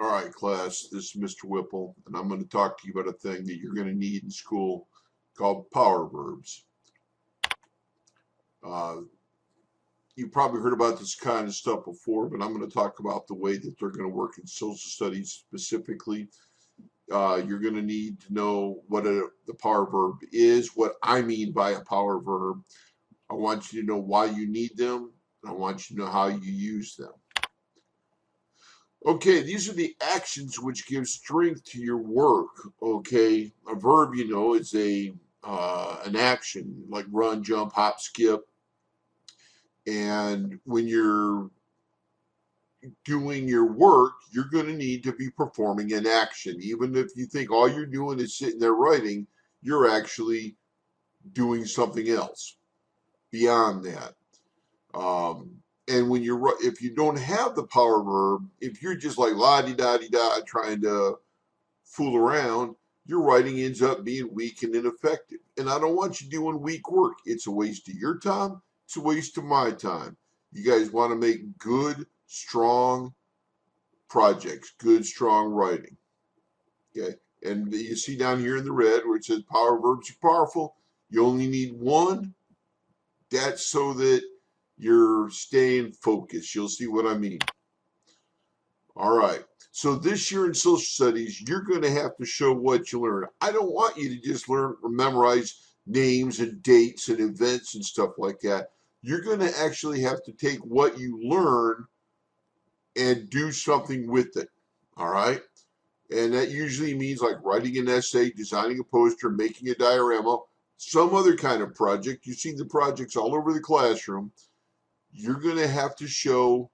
All right, class, this is Mr. Whipple, and I'm going to talk to you about a thing that you're going to need in school called power verbs. Uh, you probably heard about this kind of stuff before, but I'm going to talk about the way that they're going to work in social studies specifically. You're going to need to know what the power verb is, what I mean by a power verb. I want you to know why you need them, and I want you to know how you use them. Okay, these are the actions which give strength to your work. Okay, a verb, is an action like run, jump, hop, skip. And when you're doing your work, you're going to need to be performing an action. Even if you think all you're doing is sitting there writing, you're actually doing something else beyond that. And when if you don't have the power verb, if you're just like la di da di da trying to fool around, your writing ends up being weak and ineffective. And I don't want you doing weak work. It's a waste of your time. It's a waste of my time. You guys want to make good, strong projects, good, strong writing. Okay. And you see down here in the red where it says power verbs are powerful. You only need one. That's so that you're staying focused. You'll see what I mean. All right. So this year in social studies, you're going to have to show what you learn. I don't want you to just learn or memorize names and dates and events and stuff like that. You're going to actually have to take what you learn and do something with it. All right. And that usually means like writing an essay, designing a poster, making a diorama, some other kind of project. You see the projects all over the classroom. You're going to have to show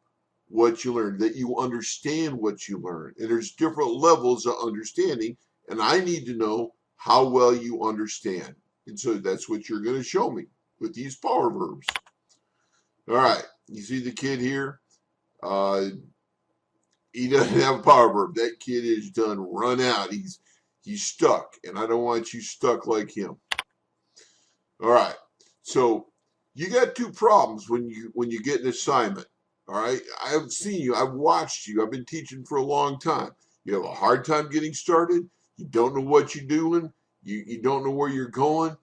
what you learn, that you understand what you learn. And there's different levels of understanding, and I need to know how well you understand. And so that's what you're going to show me with these power verbs. All right, you see the kid here? He doesn't have a power verb. That kid is done run out. He's stuck, and I don't want you stuck like him. All right, so you got two problems when you get an assignment. All right, I've seen you, I've watched you, I've been teaching for a long time. You have a hard time getting started. You don't know what you're doing. You don't know where you're going.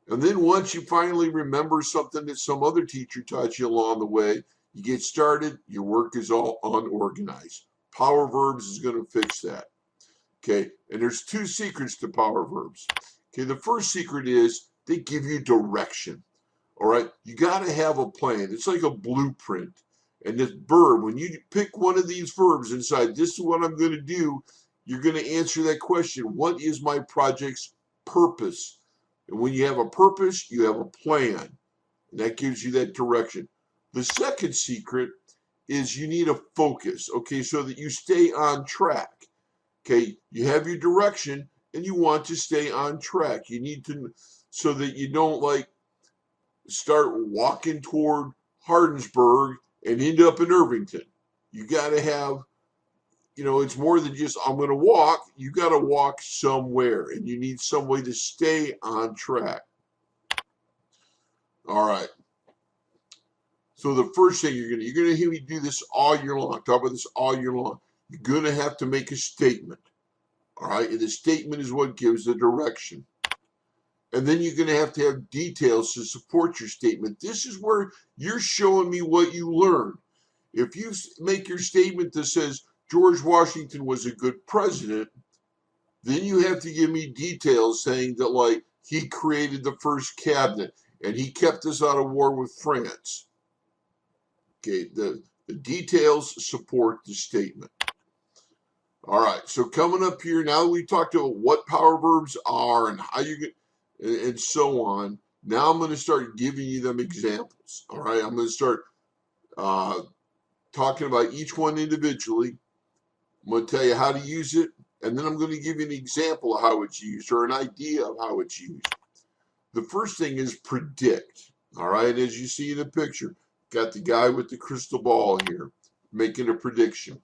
And then once you finally remember something that some other teacher taught you along the way, you get started, your work is all unorganized. Power verbs is going to fix that. Okay, and there's two secrets to power verbs. Okay, the first secret is they give you direction. All right, you got to have a plan. It's like a blueprint. And this verb, when you pick one of these verbs inside, this is what I'm going to do, you're going to answer that question. What is my project's purpose? And when you have a purpose, you have a plan. And that gives you that direction. The second secret is you need a focus, okay, so that you stay on track. Okay, you have your direction and you want to stay on track. You need to, so that you don't like start walking toward Hardinsburg and end up in Irvington. You got to have, it's more than just I'm going to walk. You got to walk somewhere, and you need some way to stay on track. All right. So the first thing you're going to hear me do this all year long. Talk about this all year long. You're going to have to make a statement. All right. And the statement is what gives the direction. And then you're going to have details to support your statement. This is where you're showing me what you learned. If you make your statement that says George Washington was a good president, then you have to give me details saying that, like, he created the first cabinet and he kept us out of war with France. Okay, the details support the statement. All right, so coming up here, now that we talked about what power verbs are and how you get, and so on, now I'm going to start giving you them examples. All right, I'm going to start talking about each one individually. I'm going to tell you how to use it, and then I'm going to give you an example of how it's used or an idea of how it's used. The first thing is predict. All right, as you see in the picture, got the guy with the crystal ball here making a prediction.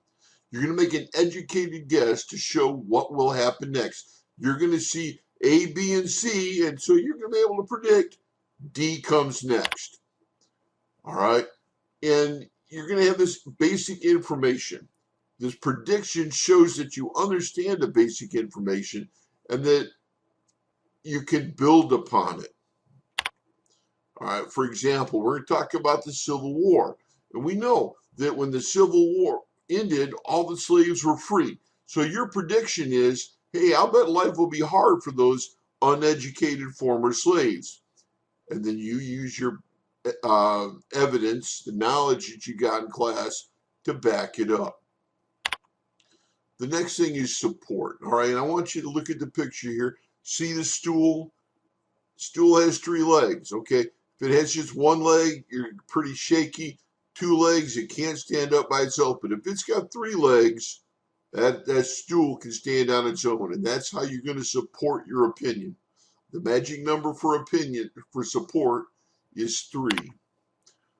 You're going to make an educated guess to show what will happen next. You're going to see A, B, and C, and so you're going to be able to predict D comes next. All right, and you're going to have this basic information. This prediction shows that you understand the basic information and that you can build upon it. All right, for example, we're going to talk about the Civil War. And we know that when the Civil War ended, all the slaves were free. So your prediction is, hey, I'll bet life will be hard for those uneducated former slaves. And then you use your evidence, the knowledge that you got in class, to back it up. The next thing is support. All right, and I want you to look at the picture here. See the stool? Stool has 3 legs, okay? If it has just 1 leg, you're pretty shaky. 2 legs, it can't stand up by itself. But if it's got 3 legs, that stool can stand on its own. And that's how you're going to support your opinion. The magic number for opinion, for support, is 3.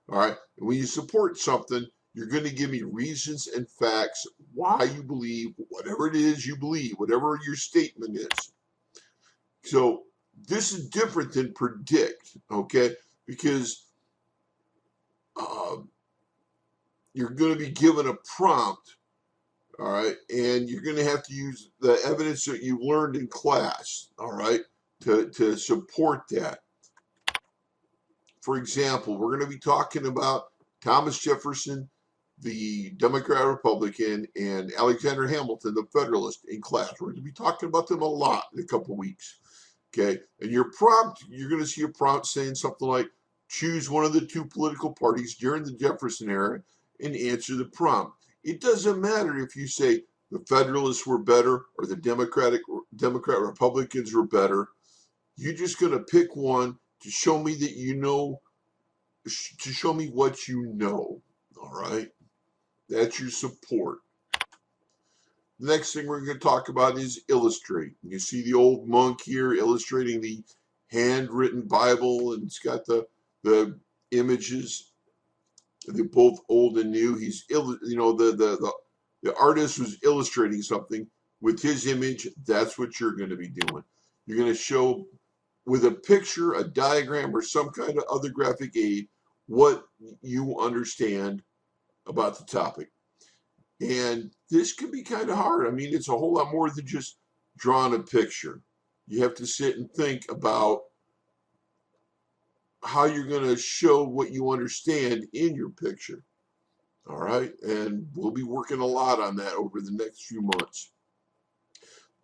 All right? And when you support something, you're going to give me reasons and facts why you believe whatever it is you believe, whatever your statement is. So this is different than predict, okay? Because you're going to be given a prompt, all right? And you're going to have to use the evidence that you learned in class, all right, to support that. For example, we're going to be talking about Thomas Jefferson, the Democrat Republican, and Alexander Hamilton, the Federalist, in class. We're going to be talking about them a lot in a couple of weeks. Okay, and your prompt, you're going to see a prompt saying something like, choose one of the 2 political parties during the Jefferson era and answer the prompt. It doesn't matter if you say the Federalists were better or the Democrat Republicans were better. You're just going to pick one to show me that you know, to show me what you know. All right, that's your support. The next thing we're going to talk about is illustrate. You see the old monk here illustrating the handwritten Bible, and it's got the images. They're both old and new. He's the artist was illustrating something with his image. That's what you're going to be doing. You're going to show with a picture, a diagram, or some kind of other graphic aid what you understand about the topic. And this can be kind of hard. I mean, it's a whole lot more than just drawing a picture. You have to sit and think about how you're going to show what you understand in your picture. All right. And we'll be working a lot on that over the next few months.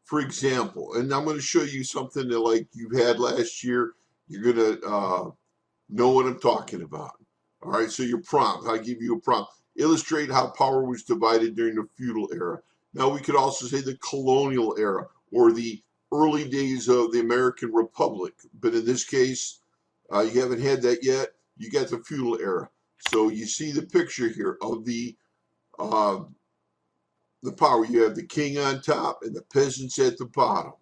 For example, and I'm going to show you something that like you had last year. You're going to know what I'm talking about. All right. So your prompt, I give you a prompt. Illustrate how power was divided during the feudal era. Now we could also say the colonial era or the early days of the American Republic. But in this case, you haven't had that yet. You got the feudal era. So you see the picture here of the power. You have the king on top and the peasants at the bottom.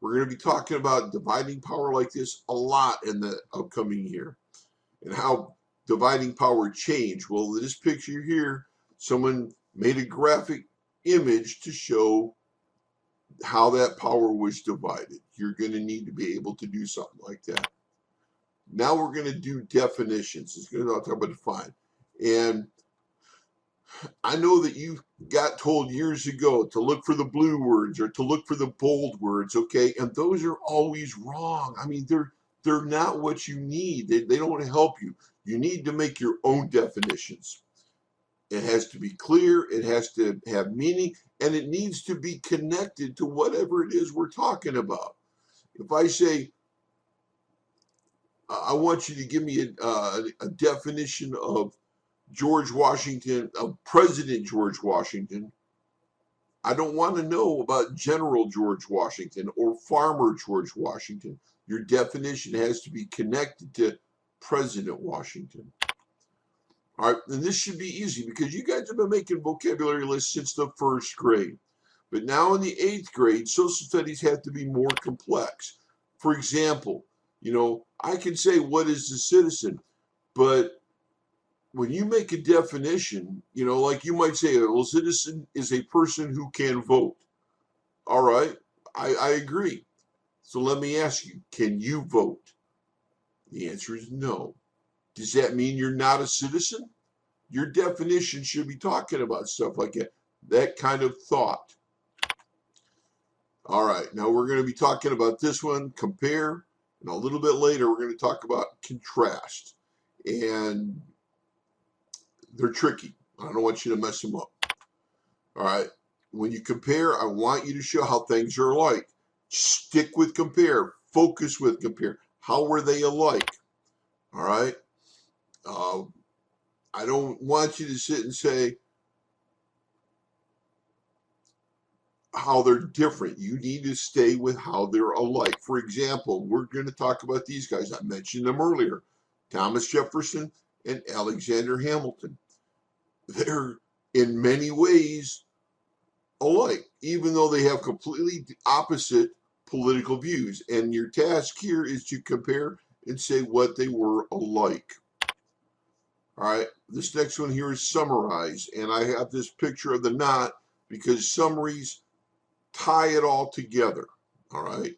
We're going to be talking about dividing power like this a lot in the upcoming year and how dividing power changed. Well, this picture here, someone made a graphic image to show how that power was divided. You're going to need to be able to do something like that. Now we're going to do definitions. It's going to talk about define. And I know that you got told years ago to look for the blue words or to look for the bold words, okay? And those are always wrong. I mean, they're not what you need. They don't help you. You need to make your own definitions. It has to be clear, it has to have meaning, and it needs to be connected to whatever it is we're talking about. If I say, I want you to give me a definition of George Washington, of President George Washington, I don't want to know about General George Washington or Farmer George Washington. Your definition has to be connected to President Washington. All right, and this should be easy because you guys have been making vocabulary lists since the 1st grade. But now in the 8th grade, social studies have to be more complex. For example, I can say, what is a citizen? But when you make a definition, like you might say, a citizen is a person who can vote. All right, I agree. So let me ask you, can you vote? The answer is no. Does that mean you're not a citizen? Your definition should be talking about stuff like that. That kind of thought. All right, now we're going to be talking about this one, compare, and a little bit later we're going to talk about contrast. And they're tricky. I don't want you to mess them up. All right, when you compare, I want you to show how things are alike. Stick with compare, focus with compare. How were they alike? All right, I don't want you to sit and say how they're different. You need to stay with how they're alike. For example, we're going to talk about these guys. I mentioned them earlier, Thomas Jefferson and Alexander Hamilton. They're in many ways alike, even though they have completely opposite political views. And your task here is to compare and say what they were alike. All right, this next one here is summarize. And I have this picture of the knot because summaries tie it all together. All right,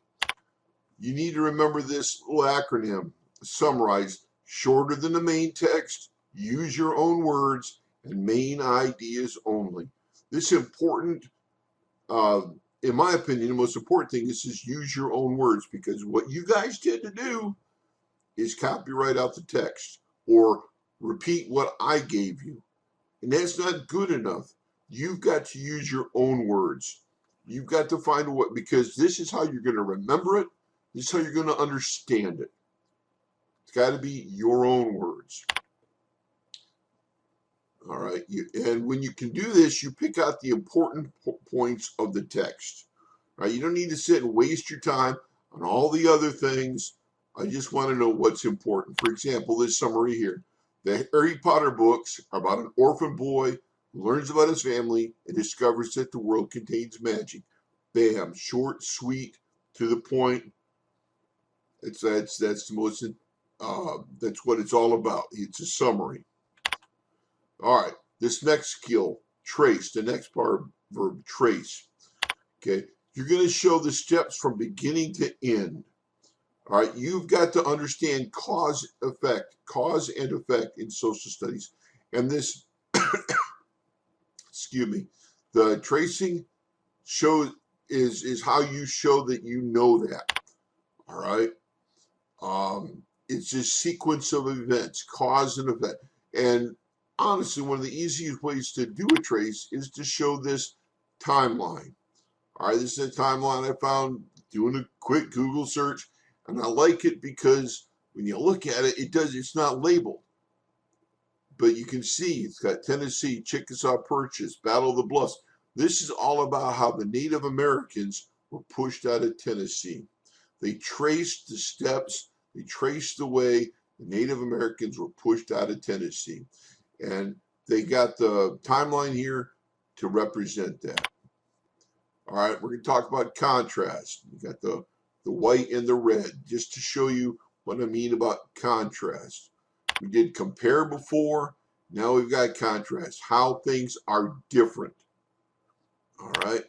you need to remember this little acronym, summarize, shorter than the main text, use your own words, and main ideas only. This is important. In my opinion, the most important thing is use your own words, because what you guys tend to do is copyright out the text or repeat what I gave you. And that's not good enough. You've got to use your own words. You've got to find a way, because this is how you're going to remember it. This is how you're going to understand it. It's got to be your own words. All right. And when you can do this, you pick out the important points of the text. All right. You don't need to sit and waste your time on all the other things. I just want to know what's important. For example, this summary here. The Harry Potter books are about an orphan boy who learns about his family and discovers that the world contains magic. Bam. Short, sweet, to the point. That's the most. That's what it's all about. It's a summary. All right, this next skill, trace, the next part, verb, trace. Okay, you're going to show the steps from beginning to end. All right, you've got to understand cause and effect in social studies. And this, excuse me, the tracing is how you show that you know that. All right, it's a sequence of events, cause and effect. And honestly, one of the easiest ways to do a trace is to show this timeline. All right, this is a timeline I found doing a quick Google search, and I like it because when you look at it, it's not labeled, but you can see it's got Tennessee, Chickasaw Purchase, Battle of the Bluffs. This is all about how the Native Americans were pushed out of Tennessee. They traced the steps, they traced the way the Native Americans were pushed out of Tennessee. And they got the timeline here to represent that. All right, we're going to talk about contrast. You got the white and the red, just to show you what I mean about contrast. We did compare before. Now we've got contrast, how things are different. All right,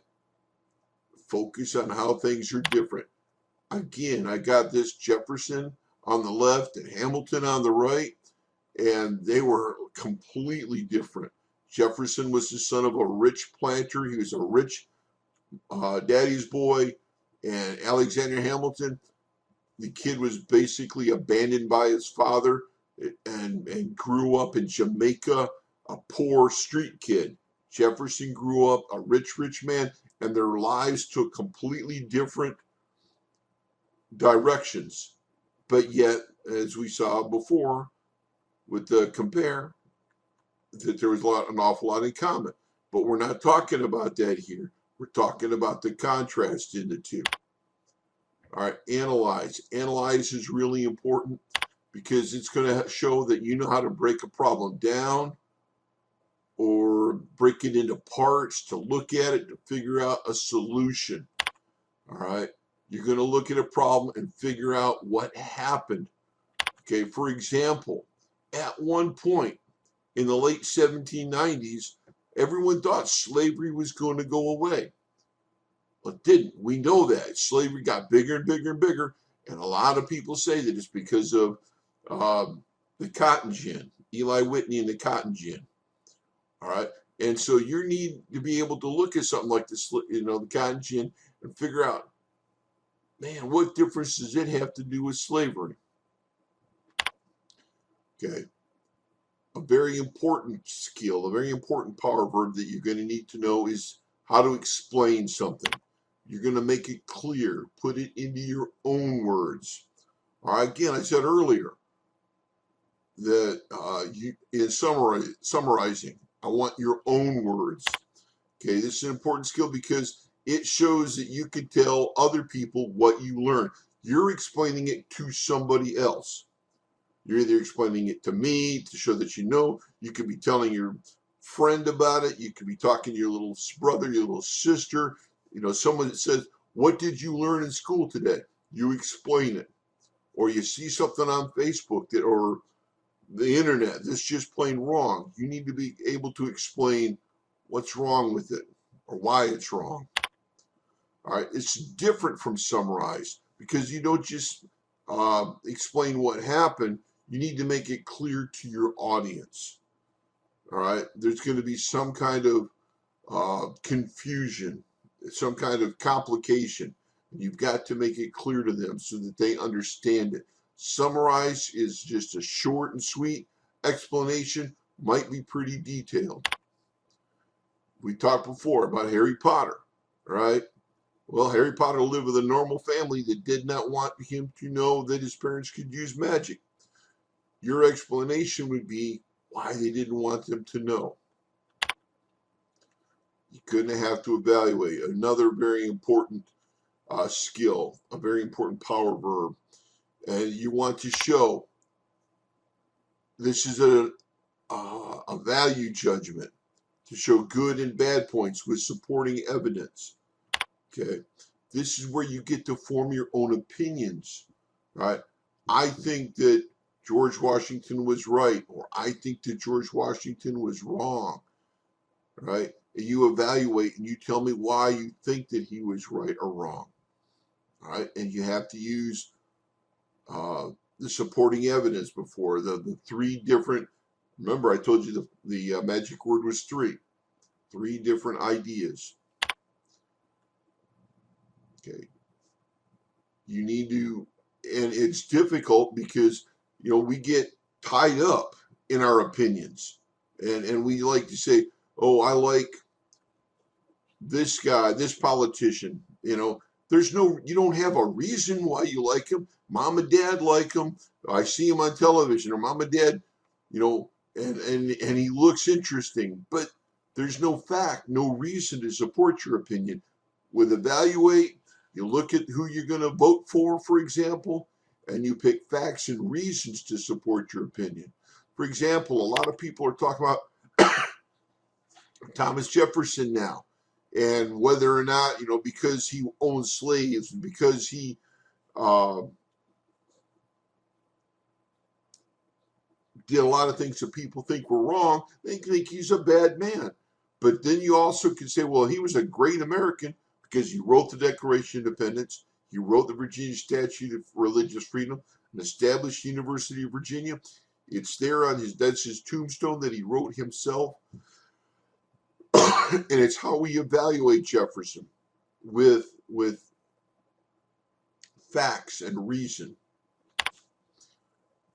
focus on how things are different. Again, I got this Jefferson on the left and Hamilton on the right, and they were completely different. Jefferson was the son of a rich planter. He was a rich daddy's boy. And Alexander Hamilton, the kid was basically abandoned by his father and grew up in Jamaica, a poor street kid. Jefferson grew up a rich man, and their lives took completely different directions. But yet, as we saw before with the compare, that there was an awful lot in common. But we're not talking about that here. We're talking about the contrast in the two. All right, analyze. Analyze is really important because it's going to show that you know how to break a problem down or break it into parts, to look at it, to figure out a solution. All right, you're going to look at a problem and figure out what happened. Okay, for example, at one point in the late 1790s, everyone thought slavery was going to go away. Well, it didn't. We know that. Slavery got bigger and bigger and bigger. And a lot of people say that it's because of the cotton gin, Eli Whitney and the cotton gin. All right. And so you need to be able to look at something like this, the cotton gin, and figure out, man, what difference does it have to do with slavery? Okay. A very important skill, a very important power verb that you're going to need to know is how to explain something. You're going to make it clear, put it into your own words. All right, again, I said earlier that in summarizing, I want your own words. Okay, this is an important skill because it shows that you can tell other people what you learned. You're explaining it to somebody else. You're either explaining it to me to show that you know. You could be telling your friend about it. You could be talking to your little brother, your little sister. Someone that says, "What did you learn in school today?" You explain it. Or you see something on Facebook or the internet that's just plain wrong. You need to be able to explain what's wrong with it or why it's wrong. All right, it's different from summarize because you don't just explain what happened. You need to make it clear to your audience. All right, there's going to be some kind of confusion, some kind of complication. You've got to make it clear to them so that they understand it. Summarize is just a short and sweet explanation, might be pretty detailed. We talked before about Harry Potter, right? Well, Harry Potter lived with a normal family that did not want him to know that his parents could use magic. Your explanation would be why they didn't want them to know. You couldn't have to evaluate. Another very important skill, a very important power verb. And you want to show this is a value judgment to show good and bad points with supporting evidence. Okay. This is where you get to form your own opinions, right? I think that George Washington was right, or I think that George Washington was wrong, right? And you evaluate and you tell me why you think that he was right or wrong, all right? And you have to use the supporting evidence before the three different. Remember, I told you the magic word was three different ideas. Okay, you need to, and it's difficult because we get tied up in our opinions, and we like to say, oh, I like this guy, this politician. You don't have a reason why you like him. Mom and dad like him. I see him on television, or mom and dad, and he looks interesting, but there's no fact, no reason to support your opinion. With evaluate, you look at who you're going to vote for example, and you pick facts and reasons to support your opinion. For example, a lot of people are talking about Thomas Jefferson now, and whether or not, because he owned slaves and because he uh, did a lot of things that people think were wrong, they think he's a bad man. But then you also can say, well, he was a great American because he wrote the Declaration of Independence, he wrote the Virginia Statute of Religious Freedom, and established the University of Virginia. It's there that's his tombstone that he wrote himself. And it's how we evaluate Jefferson with facts and reason.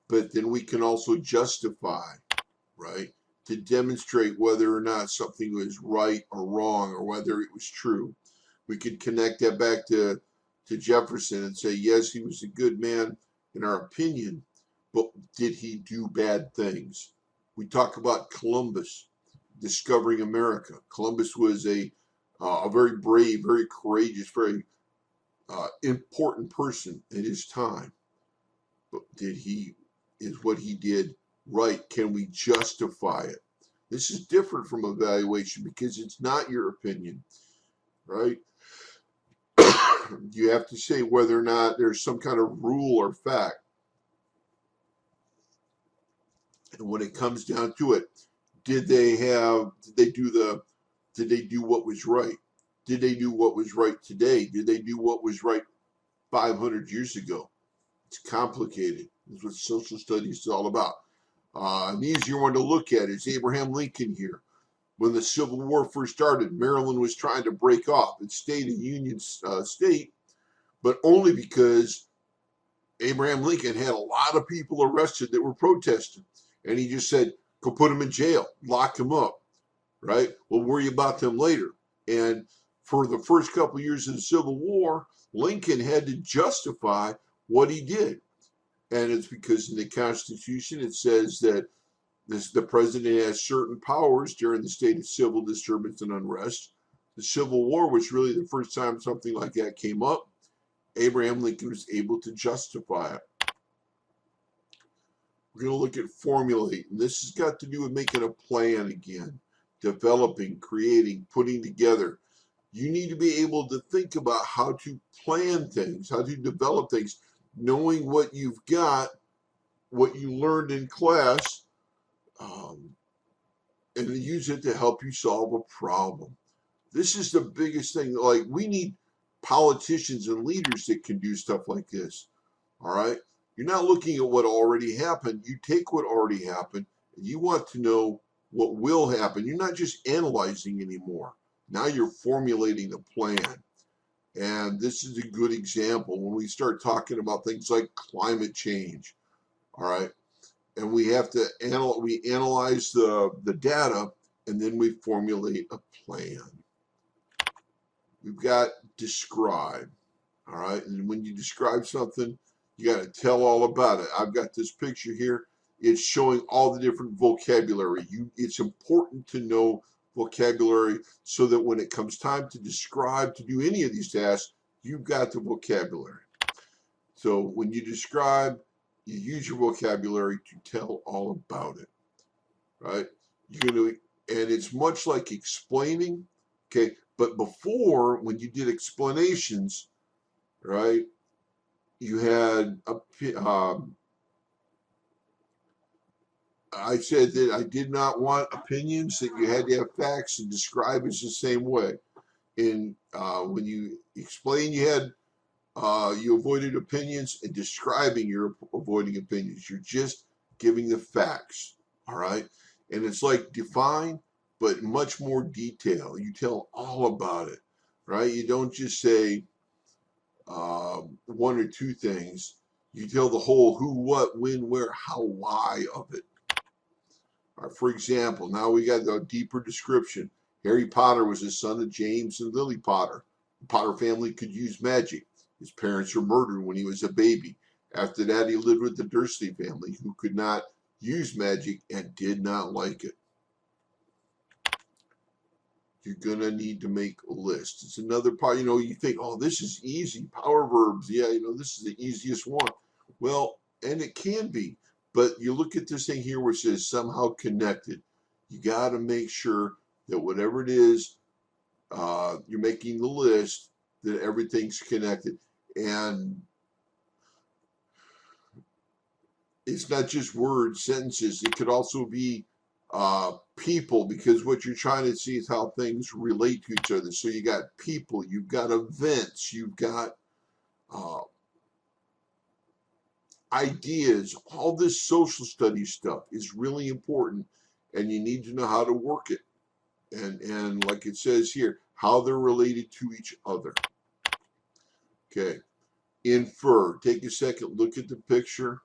But then we can also justify, right? To demonstrate whether or not something was right or wrong or whether it was true. We could connect that back to Jefferson and say, yes, he was a good man in our opinion, but did he do bad things? We talk about Columbus discovering America. Columbus was a very brave, very courageous, very important person in his time. But is what he did right? Can we justify it? This is different from evaluation because it's not your opinion, right? You have to say whether or not there's some kind of rule or fact. And when it comes down to it, did they do what was right? Did they do what was right today? Did they do what was right 500 years ago? It's complicated. That's what social studies is all about. An easier one to look at is Abraham Lincoln here. when the Civil War first started, Maryland was trying to break off. It stayed a Union state, but only because Abraham Lincoln had a lot of people arrested that were protesting. And he just said, go put them in jail, lock them up, right? We'll worry about them later. And for the first couple of years of the Civil War, Lincoln had to justify what he did. And it's because in the Constitution it says that the president has certain powers during the state of civil disturbance and unrest. The Civil War was really the first time something like that came up. Abraham Lincoln was able to justify it. We're going to look at formulating. This has got to do with making a plan again, developing, creating, putting together. You need to be able to think about how to plan things, how to develop things, knowing what you've got, what you learned in class, and use it to help you solve a problem. This is the biggest thing. Like, we need politicians and leaders that can do stuff like this. All right? You're not looking at what already happened. You take what already happened and you want to know what will happen. You're not just analyzing anymore. Now you're formulating a plan. And this is a good example when we start talking about things like climate change. All right? And we have to analyze the data, and then we formulate a plan. We've got describe. All right? And when you describe something, you got to tell all about it. I've got this picture here. It's showing all the different vocabulary. It's important to know vocabulary so that when it comes time to describe, to do any of these tasks, you've got the vocabulary. So when you describe, you use your vocabulary to tell all about it, right? You're going to, and it's much like explaining, okay? But before, when you did explanations, right, you had I said that I did not want opinions, that you had to have facts, and describe is the same way. And when you explain, you avoided opinions, and describing, you're avoiding opinions. You're just giving the facts, all right? And it's like define, but much more detail. You tell all about it, right? You don't just say one or two things. You tell the whole who, what, when, where, how, why of it. All right, for example, now we got the deeper description. Harry Potter was the son of James and Lily Potter. The Potter family could use magic. His parents were murdered when he was a baby. After that, he lived with the Dursley family, who could not use magic and did not like it. You're going to need to make a list. It's another part, you think, oh, this is easy. Power verbs. Yeah, this is the easiest one. Well, and it can be. But you look at this thing here where it says somehow connected. You got to make sure that whatever it is, you're making the list, that everything's connected. And it's not just words, sentences. It could also be people, because what you're trying to see is how things relate to each other. So you got people, you've got events, you've got ideas. All this social studies stuff is really important, and you need to know how to work it. And like it says here, how they're related to each other. Okay. Infer. Take a second, look at the picture,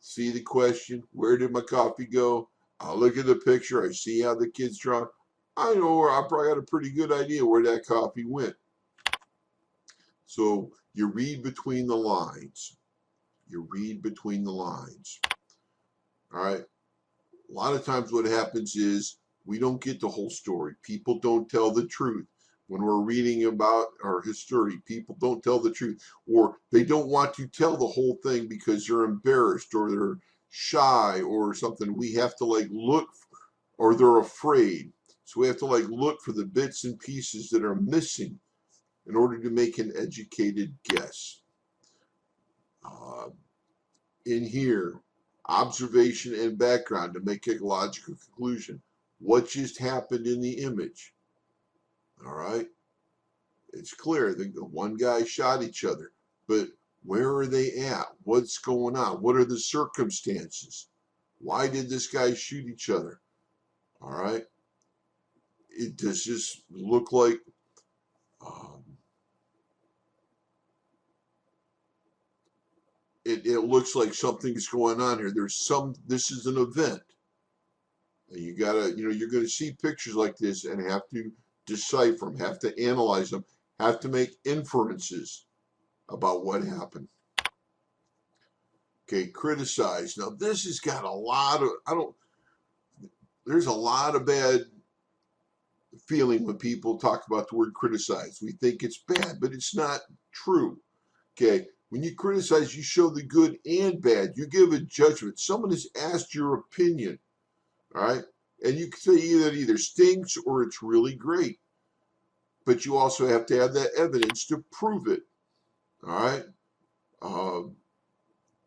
see the question, where did my coffee go? I look at the picture, I see how the kid's drawn. I know, I probably got a pretty good idea where that coffee went. So you read between the lines. You read between the lines. All right. A lot of times what happens is we don't get the whole story. People don't tell the truth. When we're reading about our history, people don't tell the truth, or they don't want to tell the whole thing because they're embarrassed or they're shy or something. We have to look, or they're afraid. So we have to look for the bits and pieces that are missing in order to make an educated guess. In here, observation and background to make a logical conclusion. What just happened in the image? All right. It's clear that the one guy shot each other, but where are they at? What's going on? What are the circumstances? Why did this guy shoot each other? All right. does this look like um, it looks like something's going on here. This is an event. You gotta, you're gonna see pictures like this and have to decipher them, have to analyze them, have to make inferences about what happened. Okay, criticize. Now this has got a lot of, there's a lot of bad feeling when people talk about the word criticize. We think it's bad, but it's not true. Okay, when you criticize, you show the good and bad. You give a judgment. Someone has asked your opinion, all right? And you can say that either stinks or it's really great. But you also have to have that evidence to prove it, all right?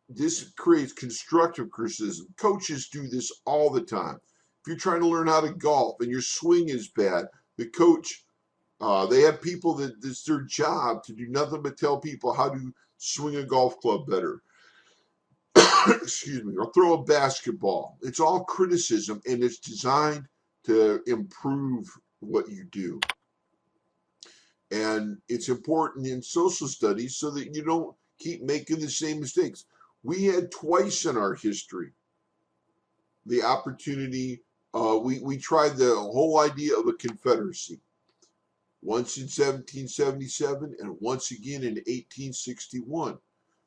This creates constructive criticism. Coaches do this all the time. If you're trying to learn how to golf and your swing is bad, the coach, they have people that it's their job to do nothing but tell people how to swing a golf club better. Excuse me, or throw a basketball. It's all criticism and it's designed to improve what you do. And it's important in social studies so that you don't keep making the same mistakes. We had twice in our history the opportunity, we tried the whole idea of a confederacy. Once in 1777 and once again in 1861,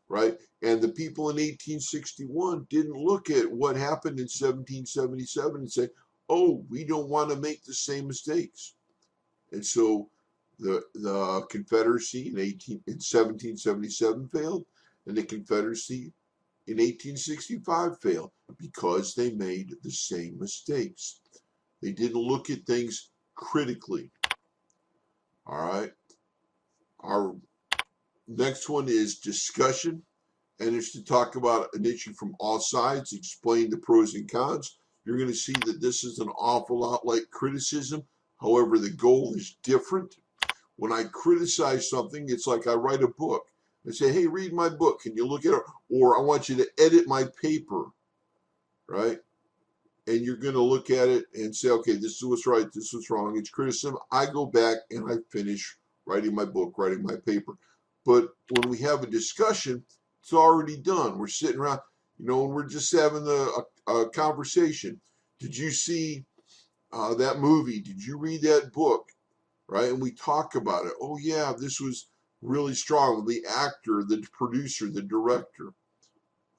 right? And the people in 1861 didn't look at what happened in 1777 and say, oh, we don't want to make the same mistakes. And so the Confederacy in 1777 failed, and the Confederacy in 1865 failed because they made the same mistakes. They didn't look at things critically. All right. Our next one is discussion, and it's to talk about an issue from all sides, explain the pros and cons. You're going to see that this is an awful lot like criticism. However, the goal is different. When I criticize something, it's like I write a book. I say, hey, read my book. Can you look at it? Or I want you to edit my paper, right? And you're going to look at it and say, okay, this is what's right, this is what's wrong. It's criticism. I go back and I finish writing my book, writing my paper. But when we have a discussion, it's already done. We're sitting around, and we're just having a conversation. Did you see that movie? Did you read that book? Right? And we talk about it. Oh, yeah, this was really strong. The actor, the producer, the director.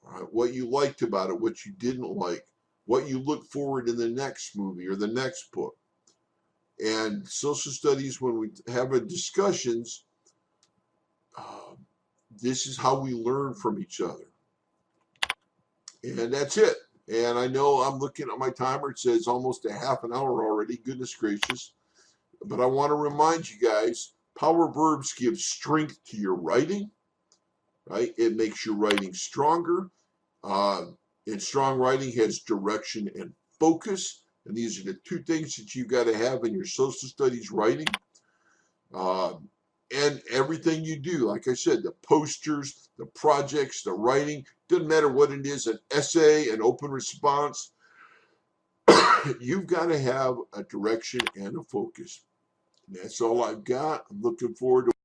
Right? What you liked about it, what you didn't like, what you look forward in the next movie or the next book. And social studies, when we have a discussions, this is how we learn from each other. And that's it. And I know I'm looking at my timer. It says almost a half an hour already. Goodness gracious. But I want to remind you guys, power verbs give strength to your writing, right? It makes your writing stronger. And strong writing has direction and focus. And these are the two things that you've got to have in your social studies writing. And everything you do, like I said, the posters, the projects, the writing, doesn't matter what it is, an essay, an open response, you've got to have a direction and a focus. And that's all I've got. I'm looking forward to